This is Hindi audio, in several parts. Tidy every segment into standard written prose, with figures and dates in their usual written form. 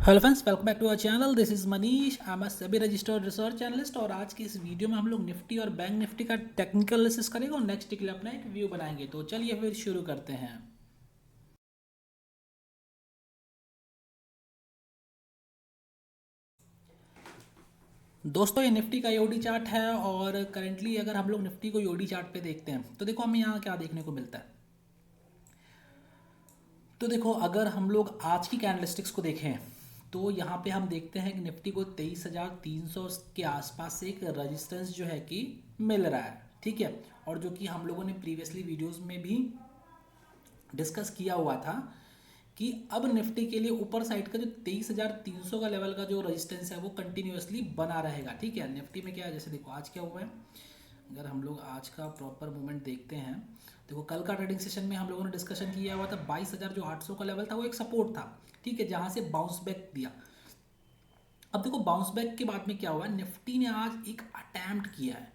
Hello friends, welcome back to our channel. This is Manish. I am SEBI registered research analyst और आज की इस वीडियो में हम लोग निफ्टी और बैंक निफ्टी का टेक्निकल एनालिसिस करेंगे और नेक्स्ट के लिए अपना एक व्यू बनाएंगे। तो चलिए फिर शुरू करते हैं। दोस्तों, ये निफ्टी का ईओडी चार्ट है और करेंटली अगर हम लोग निफ्टी को ईओडी चार्ट पे देखते हैं तो देखो हमें यहाँ क्या देखने को मिलता है। तो देखो, अगर हम लोग आज की कैंडलस्टिक्स को देखें तो यहाँ पे हम देखते हैं कि निफ्टी को 23,300 के आसपास से एक रजिस्टेंस जो है कि मिल रहा है। ठीक है, और जो कि हम लोगों ने प्रीवियसली वीडियोस में भी डिस्कस किया हुआ था कि अब निफ्टी के लिए ऊपर साइड का जो 23,300 का लेवल का जो रेजिस्टेंस है वो कंटिन्यूअसली बना रहेगा। ठीक है, निफ्टी में क्या है, जैसे देखो आज क्या हुआ है। अगर हम लोग आज का प्रॉपर मूवमेंट देखते हैं, देखो कल का ट्रेडिंग सेशन में हम लोगों ने डिस्कशन किया हुआ था 22,000 जो 800 का लेवल था वो एक सपोर्ट था। ठीक है, जहां से बाउंस बैक दिया। अब देखो बाउंस बैक के बाद में क्या हुआ, निफ्टी ने आज एक अटेम्प्ट किया है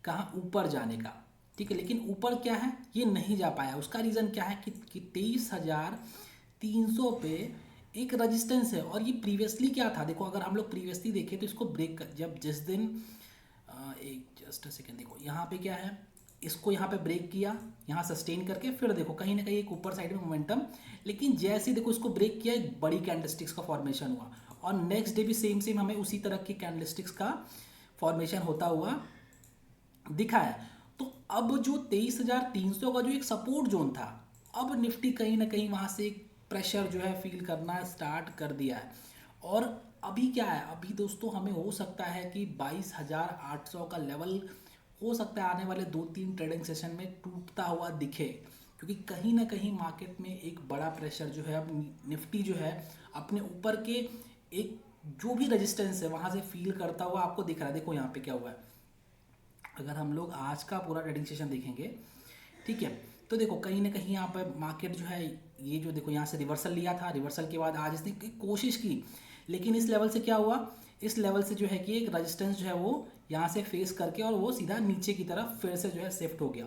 कहाँ, ऊपर जाने का। ठीक है, लेकिन ऊपर क्या है, ये नहीं जा पाया। उसका रीज़न क्या है कि 23,300 पे एक रजिस्टेंस है और ये प्रीवियसली क्या था। देखो अगर हम लोग प्रीवियसली देखें तो इसको ब्रेक कर, जब जिस दिन एक जस्ट सेकेंड, देखो यहाँ पे क्या है, इसको यहाँ पे ब्रेक किया, यहाँ सस्टेन करके फिर देखो कहीं ना कहीं एक ऊपर साइड में मोमेंटम। लेकिन जैसे देखो इसको ब्रेक किया, एक बड़ी कैंडलस्टिक्स का फॉर्मेशन हुआ और नेक्स्ट डे भी सेम सेम हमें उसी तरह की कैंडलस्टिक्स का फॉर्मेशन होता हुआ दिखा है। तो अब जो 23,300 का जो एक सपोर्ट जोन था, अब निफ्टी कहीं ना कहीं वहां से एक प्रेशर जो है फील करना स्टार्ट कर दिया है। और अभी क्या है, अभी दोस्तों हमें हो सकता है कि 22,800 का लेवल हो सकता है आने वाले 2-3 ट्रेडिंग सेशन में टूटता हुआ दिखे, क्योंकि कहीं ना कहीं मार्केट में एक बड़ा प्रेशर जो है, अब निफ्टी जो है अपने ऊपर के एक जो भी रेजिस्टेंस है वहां से फील करता हुआ आपको दिख रहा है। देखो यहाँ पे क्या हुआ है, अगर हम लोग आज का पूरा ट्रेडिंग सेशन देखेंगे, ठीक है, तो देखो कहीं ना कहीं यहाँ पर मार्केट जो है, ये जो देखो यहाँ से रिवर्सल लिया था, रिवर्सल के बाद आज इसने कोशिश की, लेकिन इस लेवल से क्या हुआ, इस लेवल से जो है कि एक रेजिस्टेंस जो है वो यहाँ से फेस करके और वो सीधा नीचे की तरफ फिर से जो है शिफ्ट हो गया।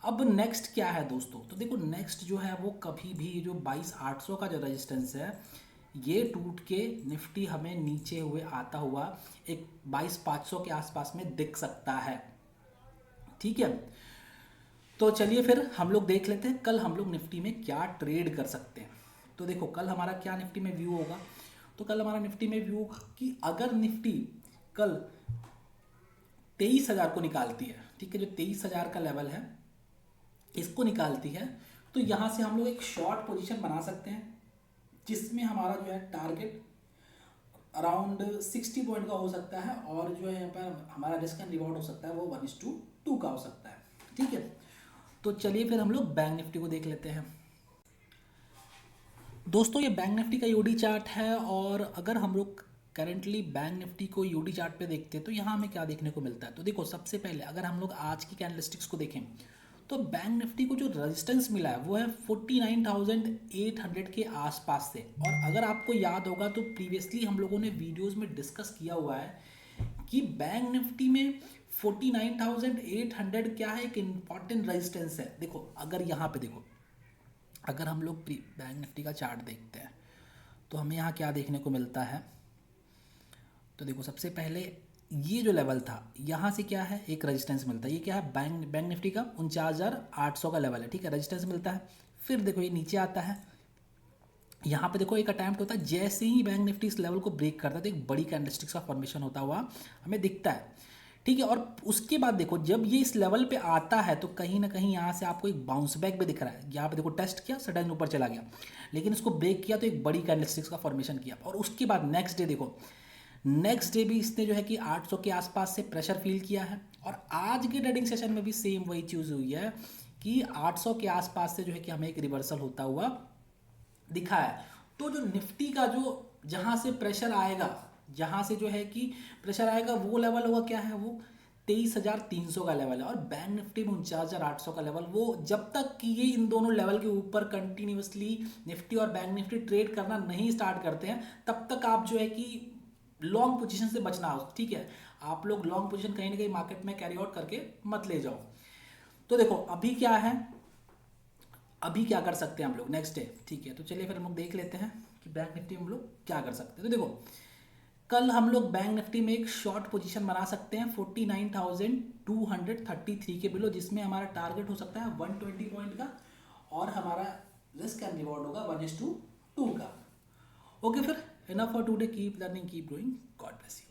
अब नेक्स्ट क्या है दोस्तों, तो देखो नेक्स्ट जो है वो कभी भी जो 22,800 का जो रेजिस्टेंस है ये टूट के निफ्टी हमें नीचे हुए आता हुआ एक 22,500 के आसपास में दिख सकता है। ठीक है, तो चलिए फिर हम लोग देख लेते हैं कल हम लोग निफ्टी में क्या ट्रेड कर सकते हैं। तो देखो कल हमारा क्या निफ्टी में व्यू होगा, तो कल हमारा निफ्टी में व्यू होगा कि अगर निफ्टी कल 23,000 को निकालती है, ठीक है, जो 23,000 का लेवल है इसको निकालती है, तो यहां से हम लोग एक शॉर्ट पोजीशन बना सकते हैं जिसमें हमारा जो है टारगेट अराउंड 60 पॉइंट का हो सकता है और जो है यहाँ पर हमारा रिस्क एंड रिवॉर्ड हो सकता है वो 1:2 का हो सकता है। ठीक है, तो चलिए फिर हम लोग बैंक निफ्टी को देख लेते हैं। दोस्तों, ये बैंक निफ्टी का यूडी चार्ट है और अगर हम लोग करेंटली बैंक निफ्टी को यूडी चार्ट पे देखते हैं तो यहाँ हमें क्या देखने को मिलता है। तो देखो सबसे पहले अगर हम लोग आज की कैंडलस्टिक्स को देखें तो बैंक निफ्टी को जो रेजिस्टेंस मिला है वो है 49,800 के आसपास से। और अगर आपको याद होगा तो प्रीवियसली हम लोगों ने वीडियोस में डिस्कस किया हुआ है कि बैंक निफ्टी में 49,800 क्या है, एक इंपॉर्टेंट रेजिस्टेंस है। देखो अगर यहाँ पे देखो, अगर हम लोग बैंक निफ्टी का चार्ट देखते हैं तो हमें यहाँ क्या देखने को मिलता है। तो देखो सबसे पहले ये जो लेवल था यहाँ से क्या है, एक रेजिस्टेंस मिलता है। ये क्या है, बैंक बैंक निफ्टी का 49,800 का लेवल है। ठीक है, रेजिस्टेंस मिलता है। फिर देखो ये नीचे आता है, यहाँ पे देखो एक अटैम्प्ट होता है, जैसे ही बैंक निफ्टी इस लेवल को ब्रेक करता है तो एक बड़ी कैंडलस्टिक्स का फॉर्मेशन होता हुआ हमें दिखता है। ठीक है, और उसके बाद देखो जब ये इस लेवल पे आता है तो कहीं ना कहीं यहाँ से आपको एक बाउंस बैक भी दिख रहा है। यहाँ पे देखो टेस्ट किया, सडन ऊपर चला गया, लेकिन इसको ब्रेक किया तो एक बड़ी कैंडलस्टिक्स का फॉर्मेशन किया। और उसके बाद नेक्स्ट डे देखो, नेक्स्ट डे भी इसने जो है कि 800 के आसपास से प्रेशर फील किया है और आज के ट्रेडिंग सेशन में भी सेम वही चीज़ हुई है कि 800 के आसपास से जो है कि हमें एक रिवर्सल होता हुआ दिखा है। तो जो निफ्टी का जो जहां से प्रेशर आएगा, जहां से जो है कि प्रेशर आएगा वो लेवल होगा क्या है, वो 23,300 का लेवल है। और बैंक निफ्टी में 49,800 का लेवल, वो जब तक कि ये इन दोनों लेवल के ऊपर कंटिन्यूसली निफ्टी और बैंक निफ्टी ट्रेड करना नहीं स्टार्ट करते हैं तब तक आप जो है कि लॉन्ग पोजीशन से बचना हो। ठीक है, आप लोग लॉन्ग पोजीशन कहीं ना कहीं मार्केट में कैरी आउट करके मत ले जाओ। तो देखो अभी क्या है, अभी क्या कर सकते हैं हम लोग नेक्स्ट डे। ठीक है, तो चलिए फिर हम लोग देख लेते हैं कि बैंक निफ्टी में हम लोग क्या कर सकते हैं। तो देखो कल हम लोग बैंक निफ्टी में एक शॉर्ट पोजीशन बना सकते हैं 49,233 के बिलो, जिसमें हमारा टारगेट हो सकता है 120 पॉइंट का और हमारा रिस्क एंड रिवॉर्ड होगा 1:2 का। ओके फिर, enough for today, keep learning keep growing, God bless you.